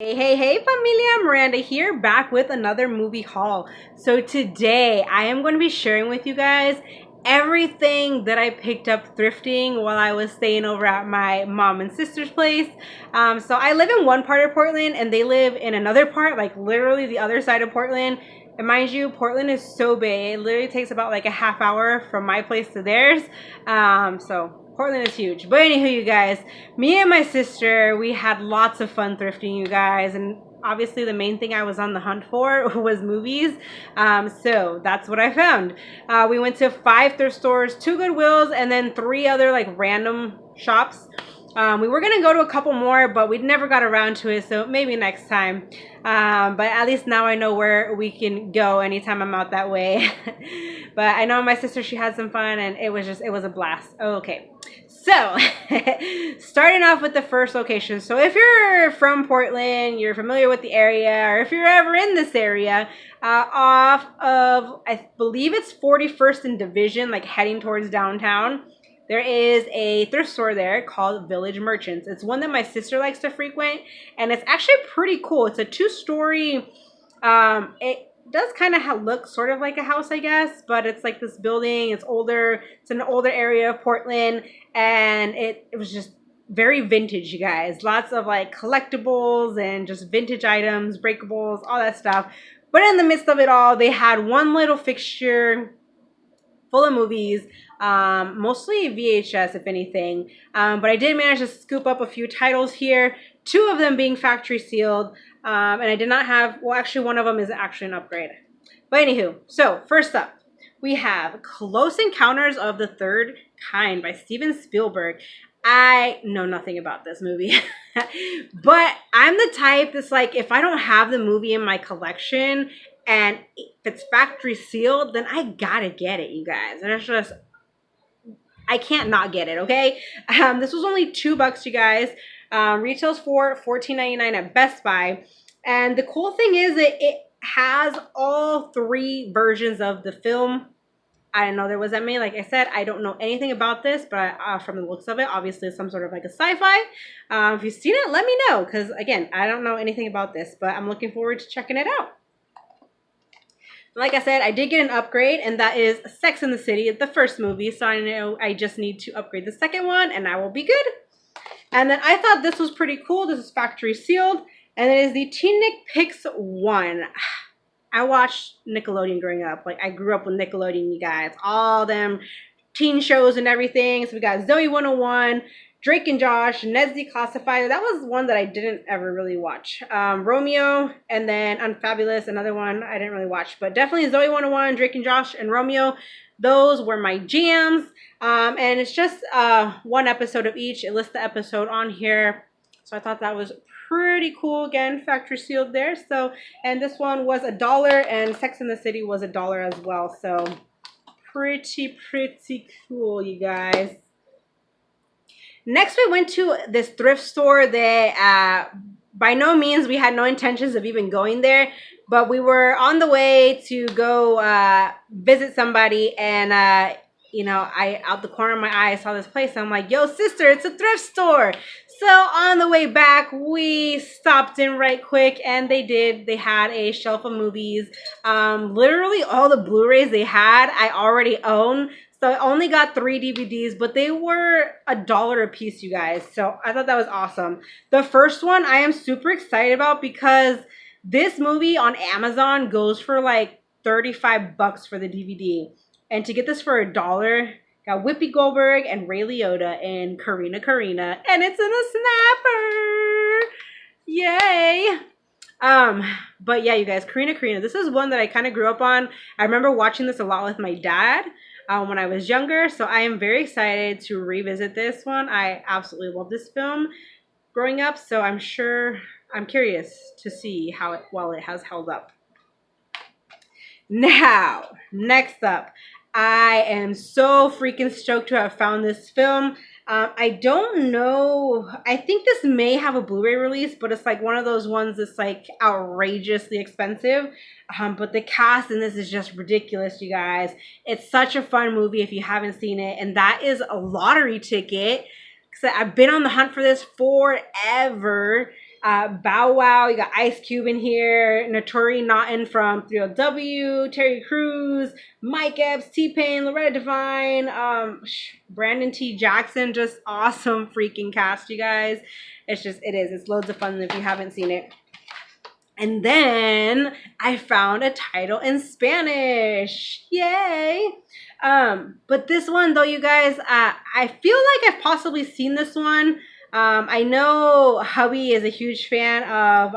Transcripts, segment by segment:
Hey, familia, Miranda here, back with another movie haul. So today, I am going to be sharing with you guys everything that I picked up thrifting while I was staying over at my mom and sister's place. So I live in one part of Portland, and they live in another part, like literally the other side of Portland. And mind you, Portland is so big, it literally takes about like a half hour from my place to theirs. So Portland is huge. But anywho, you guys, me and my sister, we had lots of fun thrifting, you guys. And obviously the main thing I was on the hunt for was movies. So that's what I found. We went to 5 thrift stores, 2 Goodwills, and then 3 other like random shops. We were going to go to a couple more, but we never got around to it, so maybe next time. But at least now I know where we can go anytime I'm out that way. But I know my sister, she had some fun, and it was a blast. Okay, so starting off with the first location. So if you're from Portland, you're familiar with the area, or if you're ever in this area, off of, I believe it's 41st and Division, like heading towards downtown, there is a thrift store there called Village Merchants. It's one that my sister likes to frequent, and it's actually pretty cool. It's a 2-story, it does kind of look sort of like a house, I guess, but it's like this building. It's older. It's an older area of Portland, and it was just very vintage, you guys. Lots of like collectibles and just vintage items, breakables, all that stuff. But in the midst of it all, they had one little fixture full of movies, mostly VHS, if anything. But I did manage to scoop up a few titles here, 2 of them being factory sealed. And I did not have, well, actually, one of them is actually an upgrade. But anywho, so first up, we have Close Encounters of the Third Kind by Steven Spielberg. I know nothing about this movie, but I'm the type that's like, if I don't have the movie in my collection and if it's factory sealed, then I gotta get it, you guys. And it's just, I can't not get it, okay? This was only $2, you guys. Retails for $14.99 at Best Buy. And the cool thing is that it has all 3 versions of the film. I didn't know there was that many. Like I said, I don't know anything about this, but from the looks of it, obviously it's some sort of like a sci-fi. If you've seen it, let me know, because again, I don't know anything about this, but I'm looking forward to checking it out. Like I said, I did get an upgrade, and that is Sex and the City, the first movie, so I know I just need to upgrade the second one, and I will be good. And then I thought this was pretty cool. This is factory sealed, and it is the Teen Nick Picks 1. I watched Nickelodeon growing up. Like, I grew up with Nickelodeon, you guys. All them teen shows and everything. So we got Zoe 101, Drake and Josh, Ned's Declassified. That was one that I didn't ever really watch. Romeo, and then Unfabulous, another one I didn't really watch. But definitely Zoe 101, Drake and Josh, and Romeo. Those were my jams. And it's just 1 episode of each. It lists the episode on here. So I thought that was pretty cool. Again, factory sealed there. So, and this one was $1, and Sex and the City was $1 as well. So pretty cool, you guys. Next, we went to this thrift store that by no means we had no intentions of even going there, but we were on the way to go visit somebody, and you know, I out the corner of my eye saw this place, and I'm like, yo, sister, it's a thrift store. So on the way back, we stopped in right quick, and they had a shelf of movies. Literally all the Blu-rays they had I already own. So I only got 3 DVDs, but they were $1 a piece, you guys. So I thought that was awesome. The first one I am super excited about, because this movie on Amazon goes for like $35 for the DVD. And to get this for $1, got Whoopi Goldberg and Ray Liotta and Karina, and it's in a snapper. Yay! But yeah, you guys, Karina, this is one that I kind of grew up on. I remember watching this a lot with my dad when I was younger, so I am very excited to revisit this one. I absolutely love this film growing up, so I'm curious to see how it has held up. Now, next up, I am so freaking stoked to have found this film. I don't know. I think this may have a Blu-ray release, but it's like one of those ones that's like outrageously expensive. But the cast in this is just ridiculous, you guys. It's such a fun movie if you haven't seen it. And that is A Lottery Ticket. So I've been on the hunt for this forever. Bow Wow, you got Ice Cube in here, Notori Naughton from 3LW, Terry Crews, Mike Epps, T-Pain, Loretta Devine, Brandon T. Jackson, just awesome freaking cast, you guys. It's loads of fun if you haven't seen it. And then I found a title in Spanish. Yay! But this one though, you guys, I feel like I've possibly seen this one. I know hubby is a huge fan of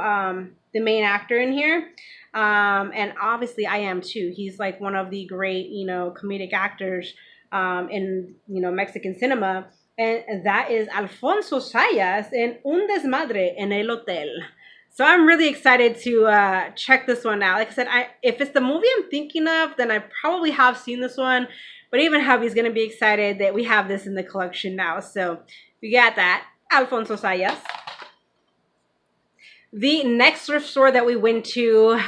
the main actor in here. And obviously I am too. He's like one of the great, comedic actors in, Mexican cinema. And that is Alfonso Sayas in Un Desmadre en el Hotel. So I'm really excited to check this one out. Like I said, if it's the movie I'm thinking of, then I probably have seen this one. But even hubby's going to be excited that we have this in the collection now. So we got that. Alfonso Sayas. The next thrift store that we went to,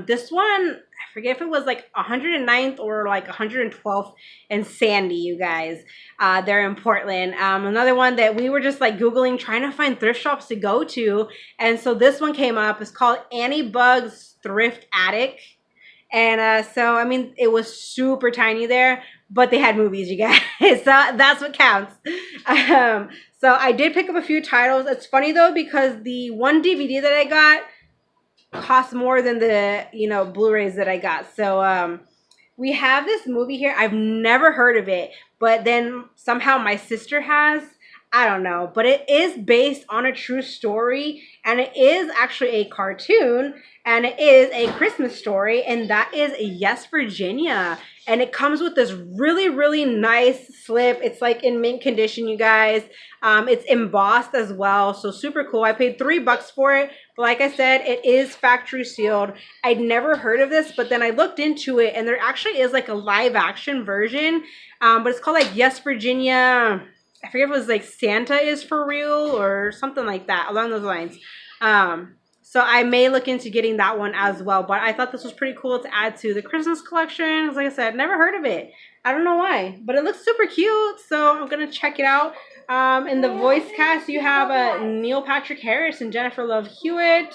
this one, I forget if it was like 109th or like 112th and Sandy, you guys. They're in Portland. Another one that we were just like Googling, trying to find thrift shops to go to. And so this one came up. It's called Annie Bug's Thrift Attic. And so, I mean, it was super tiny there, but they had movies, you guys. So that's what counts. So I did pick up a few titles. It's funny though, because the one DVD that I got cost more than the, Blu-rays that I got. So we have this movie here. I've never heard of it, but then somehow my sister has. I don't know, but it is based on a true story, and it is actually a cartoon, and it is a Christmas story, and that is Yes, Virginia. And it comes with this really, really nice slip. It's like in mint condition, you guys. It's embossed as well, so super cool. I paid $3 for it, but like I said, it is factory sealed. I'd never heard of this, but then I looked into it, and there actually is like a live action version, but it's called like Yes, Virginia. I forget if it was like Santa is for real or something like that, along those lines. So I may look into getting that one as well. But I thought this was pretty cool to add to the Christmas collection. Like I said, never heard of it. I don't know why, but it looks super cute. So I'm going to check it out. In the voice cast, you have Neil Patrick Harris and Jennifer Love Hewitt.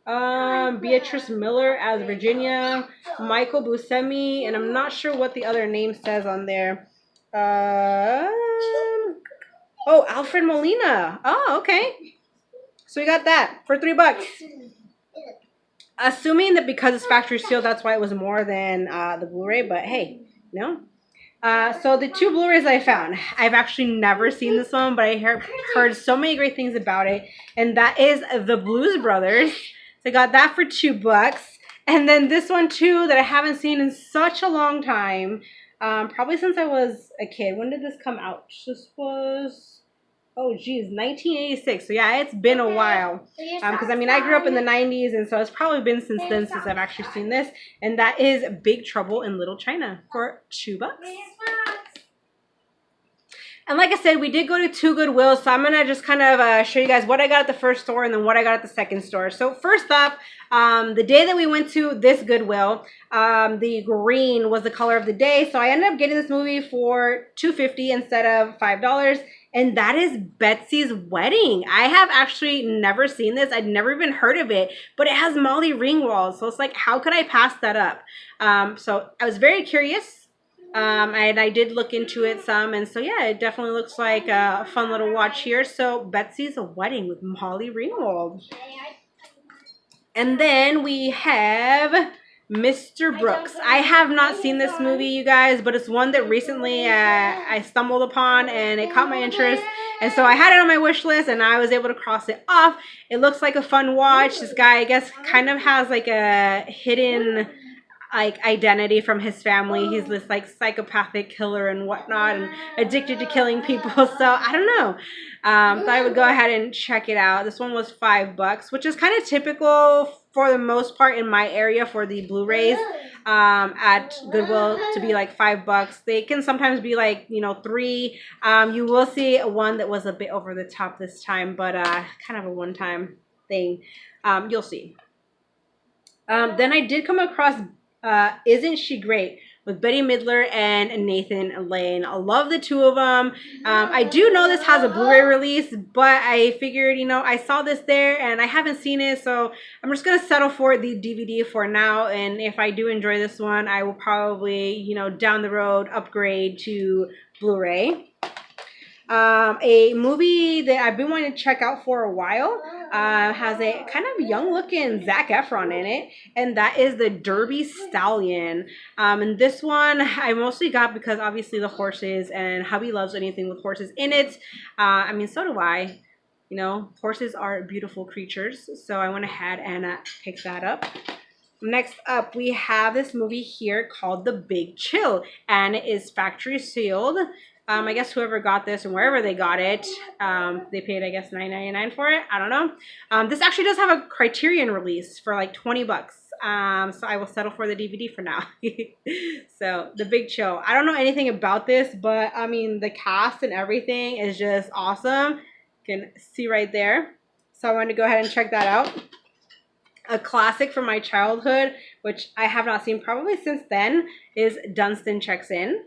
Beatrice Miller as Virginia. Michael Buscemi. And I'm not sure what the other name says on there. Oh, Alfred Molina. Oh, okay. So we got that for $3. Assuming that because it's factory sealed, that's why it was more than the Blu-ray. But hey, no. So the two Blu-rays I found, I've actually never seen this one, but I heard so many great things about it. And that is The Blues Brothers. So I got that for $2. And then this one too that I haven't seen in such a long time. Probably since I was a kid. When did this come out? This was, oh geez, 1986. So yeah, it's been a while. Because I mean, I grew up in the 90s, and so it's probably been since then since I've actually seen this. And that is Big Trouble in Little China for $2. And like I said, we did go to two Goodwills, so I'm going to just kind of show you guys what I got at the first store and then what I got at the second store. So first up, the day that we went to this Goodwill, the green was the color of the day. So I ended up getting this movie for $2.50 instead of $5. And that is Betsy's Wedding. I have actually never seen this. I'd never even heard of it, but it has Molly Ringwald. So it's like, how could I pass that up? So I was very curious. And I did look into it some, and so yeah, it definitely looks like a fun little watch here. So Betsy's Wedding with Molly Ringwald. And then we have Mr. Brooks. I have not seen this movie, you guys, but it's one that recently I stumbled upon, and it caught my interest. And so I had it on my wish list, and I was able to cross it off. It looks like a fun watch. This guy, I guess, kind of has like a hidden identity from his family. He's this like psychopathic killer and whatnot, and addicted to killing people. So I don't know. Thought I would go ahead and check it out. This one was $5, which is kind of typical for the most part in my area for the Blu-rays at Goodwill to be like $5. They can sometimes be like, you know, $3. You will see one that was a bit over the top this time, but kind of a one-time thing. You'll see. Then I did come across Isn't She Great with Betty Midler and Nathan Lane. I love the two of them. I do know this has a Blu-ray release, but I figured, you know, I saw this there and I haven't seen it, so I'm just gonna settle for the DVD for now. And if I do enjoy this one, I will probably, you know, down the road upgrade to Blu-ray. A movie that I've been wanting to check out for a while has a kind of young looking Zac Efron in it, and that is the Derby Stallion. And this one I mostly got because obviously the horses, and hubby loves anything with horses in it. I mean, so do I. You know, horses are beautiful creatures, so I went ahead and picked that up. Next up, we have this movie here called The Big Chill, and it is factory sealed. I guess whoever got this and wherever they got it, they paid, I guess, $9.99 for it. I don't know. This actually does have a Criterion release for like 20 bucks. So I will settle for the DVD for now. So, The Big Chill. I don't know anything about this, but I mean, the cast and everything is just awesome. You can see right there. So I wanted to go ahead and check that out. A classic from my childhood, which I have not seen probably since then, is Dunstan Checks In.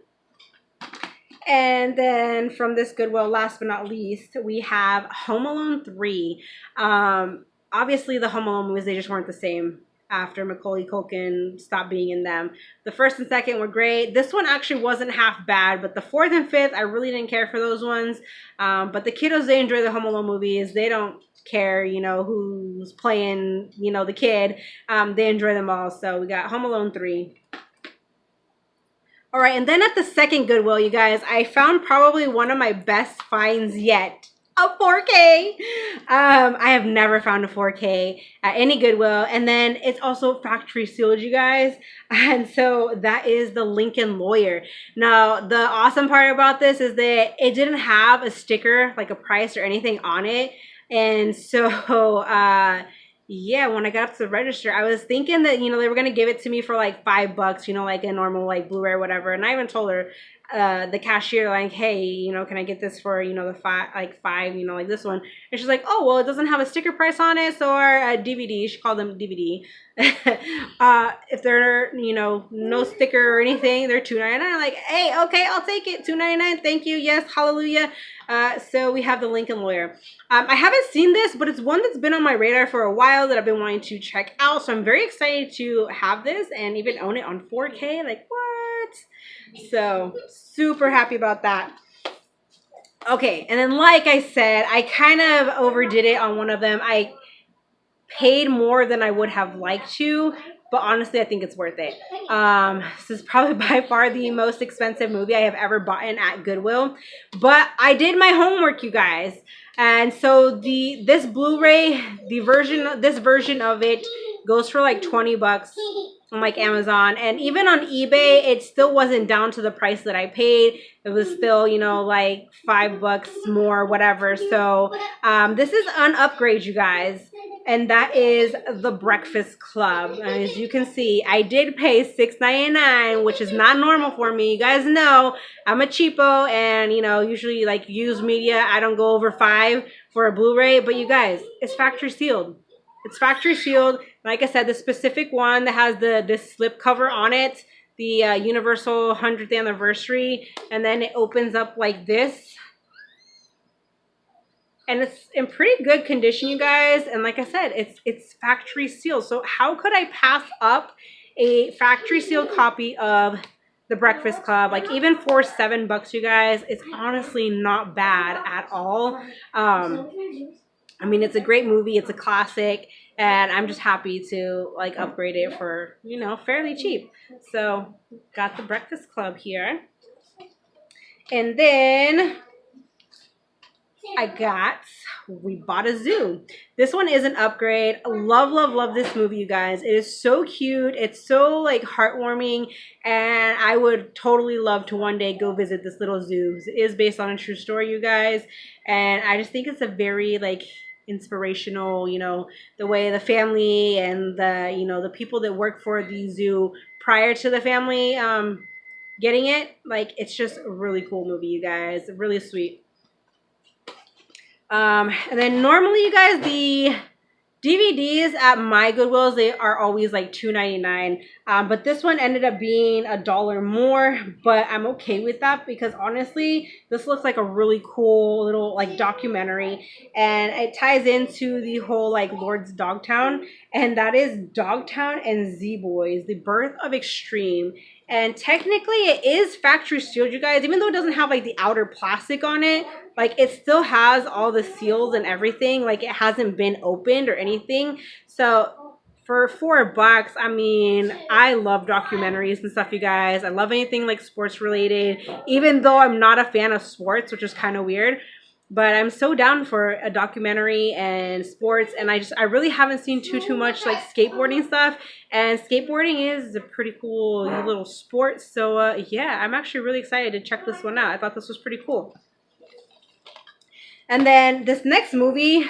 And then from this Goodwill, last but not least, we have Home Alone 3. Obviously, the Home Alone movies, they just weren't the same after Macaulay Culkin stopped being in them. The first and second were great. This one actually wasn't half bad, but the fourth and fifth, I really didn't care for those ones. But the kiddos, they enjoy the Home Alone movies. They don't care, you know, who's playing, you know, the kid. They enjoy them all. So we got Home Alone 3. All right, and then at the second Goodwill, you guys, I found probably one of my best finds yet. A 4K. I have never found a 4K at any Goodwill. And then it's also factory sealed, you guys. And so that is the Lincoln Lawyer. Now, the awesome part about this is that it didn't have a sticker, like a price or anything on it. And so, yeah, when I got up to the register, I was thinking that, you know, they were going to give it to me for like $5, you know, like a normal like Blu-ray or whatever. And I even told her, the cashier, like, hey, you know, can I get this for, you know, the five, you know, like this one. And she's like, oh, well, it doesn't have a sticker price on it. So our DVD, she called them DVD. If they're, you know, no sticker or anything, they're $2.99. I'm like, hey, okay, I'll take it. $2.99. Thank you. Yes. Hallelujah. So we have the Lincoln Lawyer. I haven't seen this, but it's one that's been on my radar for a while that I've been wanting to check out. So I'm very excited to have this and even own it on 4K. Like, what? So super happy about that. Okay, and then like I said, I kind of overdid it on one of them. I paid more than I would have liked to, but honestly, I think it's worth it. This is probably by far the most expensive movie I have ever bought at Goodwill, but I did my homework, you guys. And so this Blu-ray, this version of it goes for like 20 bucks on like Amazon, and even on eBay, it still wasn't down to the price that I paid. It was still, you know, like $5 more, whatever. So this is an upgrade, you guys. And that is The Breakfast Club. And as you can see, I did pay $6.99, which is not normal for me. You guys know I'm a cheapo, and, you know, usually like used media, I don't go over $5 for a Blu-ray. But you guys, it's factory sealed. It's factory sealed. Like I said, the specific one that has this slip cover on it, the Universal 100th anniversary, and then it opens up like this. And it's in pretty good condition, you guys. And like I said, it's factory sealed. So how could I pass up a factory sealed copy of The Breakfast Club? Like, even for $7, you guys, it's honestly not bad at all. I mean, it's a great movie. It's a classic. And I'm just happy to like upgrade it for, you know, fairly cheap. So got The Breakfast Club here. And then we bought a zoo. This one is an upgrade. Love, love, love this movie, you guys. It is so cute. It's so like heartwarming, and I would totally love to one day go visit this little zoo. It is based on a true story, you guys, and I just think it's a very like inspirational, you know, the way the family and the, you know, the people that work for the zoo prior to the family getting it, like, it's just a really cool movie, you guys. Really sweet. And then normally, you guys, DVDs at my Goodwills, they are always like $2.99. But this one ended up being $1 more, but I'm okay with that because honestly, this looks like a really cool little like documentary, and it ties into the whole like Lord's Dogtown, and that is Dogtown and Z-Boys, the birth of extreme. And technically it is factory sealed, you guys, even though it doesn't have like the outer plastic on it. Like, it still has all the seals and everything. Like, it hasn't been opened or anything. So for $4, I mean, I love documentaries and stuff, you guys. I love anything like sports related, even though I'm not a fan of sports, which is kind of weird. But I'm so down for a documentary and sports, and I really haven't seen too much like skateboarding stuff. And skateboarding is a pretty cool little sport. So yeah, I'm actually really excited to check this one out. I thought this was pretty cool. And then this next movie,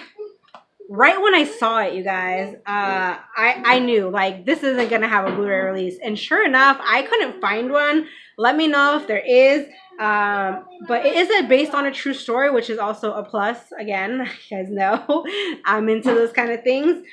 right when I saw it, you guys, I knew like this isn't gonna have a Blu-ray release, and sure enough, I couldn't find one. Let me know if there is. But it isn't based on a true story, which is also a plus. Again, you guys know I'm into those kind of things.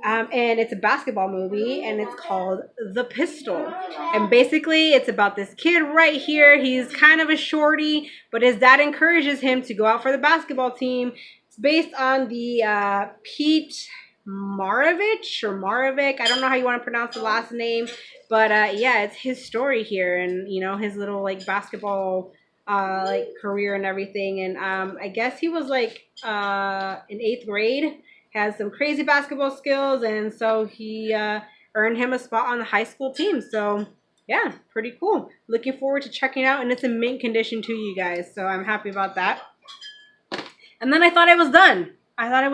And it's a basketball movie, and it's called The Pistol. And basically, it's about this kid right here. He's kind of a shorty, but his dad encourages him to go out for the basketball team. It's based on the Pete Maravich or Maravich. I don't know how you want to pronounce the last name, but yeah, it's his story here, and you know, his little like basketball like career and everything. And I guess he was like in 8th grade. Has some crazy basketball skills, and so he earned him a spot on the high school team. So yeah, pretty cool. Looking forward to checking it out, and it's in mint condition too, you guys, so I'm happy about that. And then I thought I was done. I thought I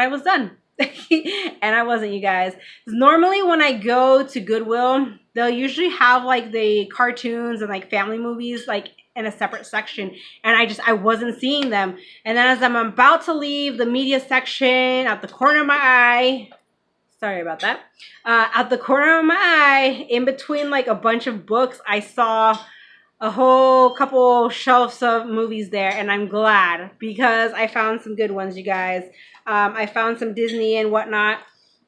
was done. And I wasn't, you guys. Normally when I go to Goodwill, they'll usually have like the cartoons and like family movies like in a separate section, and I wasn't seeing them. And then as I'm about to leave the media section, at the corner of my eye, sorry about that, at the corner of my eye, in between like a bunch of books, I saw a whole couple shelves of movies there, and I'm glad because I found some good ones, you guys. I found some Disney and whatnot.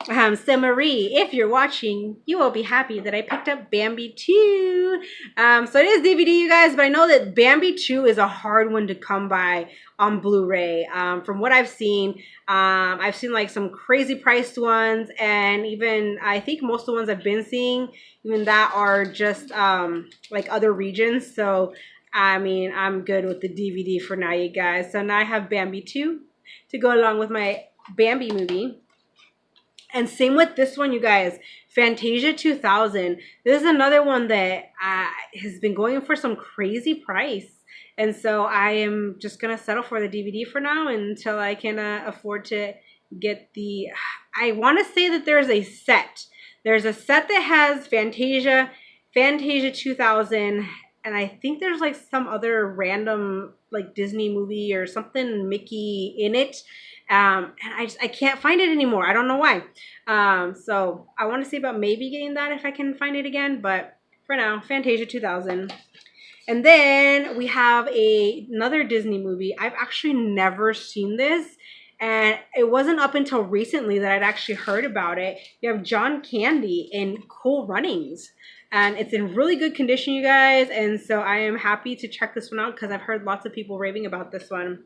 So Marie, if you're watching, you will be happy that I picked up Bambi 2. So it is DVD, you guys, but I know that Bambi 2 is a hard one to come by on Blu-ray. From what I've seen like some crazy priced ones, and even I think most of the ones I've been seeing, even that are just like other regions. So I mean, I'm good with the DVD for now, you guys. So now I have Bambi 2 to go along with my Bambi movie. And same with this one, you guys, Fantasia 2000. This is another one that has been going for some crazy price. And so I am just going to settle for the DVD for now until I can afford to get the... I want to say that there's a set. There's a set that has Fantasia 2000, and I think there's like some other random like Disney movie or something Mickey in it. And I can't find it anymore. I don't know why. So I want to see about maybe getting that if I can find it again. But for now, Fantasia 2000. And then we have another Disney movie. I've actually never seen this. And it wasn't up until recently that I'd actually heard about it. You have John Candy in Cool Runnings. And it's in really good condition, you guys. And so I am happy to check this one out because I've heard lots of people raving about this one.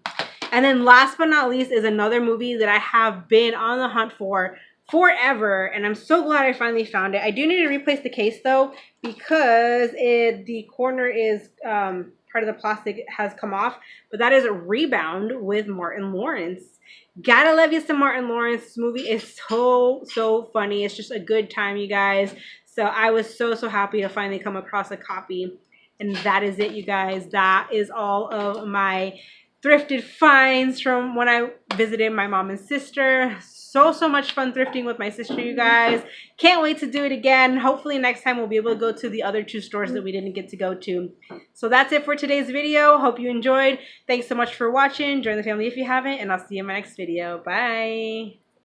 And then last but not least is another movie that I have been on the hunt for forever, and I'm so glad I finally found it. I do need to replace the case though, because the corner is part of the plastic has come off, but that is a Rebound with Martin Lawrence. Gotta love you some Martin Lawrence. This movie is so funny. It's just a good time, you guys. So I was so happy to finally come across a copy. And that is it, you guys. That is all of my thrifted finds from when I visited my mom and sister. So much fun thrifting with my sister, you guys. Can't wait to do it again. Hopefully next time we'll be able to go to the other 2 stores that we didn't get to go to. So that's it for today's video. Hope you enjoyed. Thanks so much for watching. Join the family if you haven't, and I'll see you in my next video. Bye.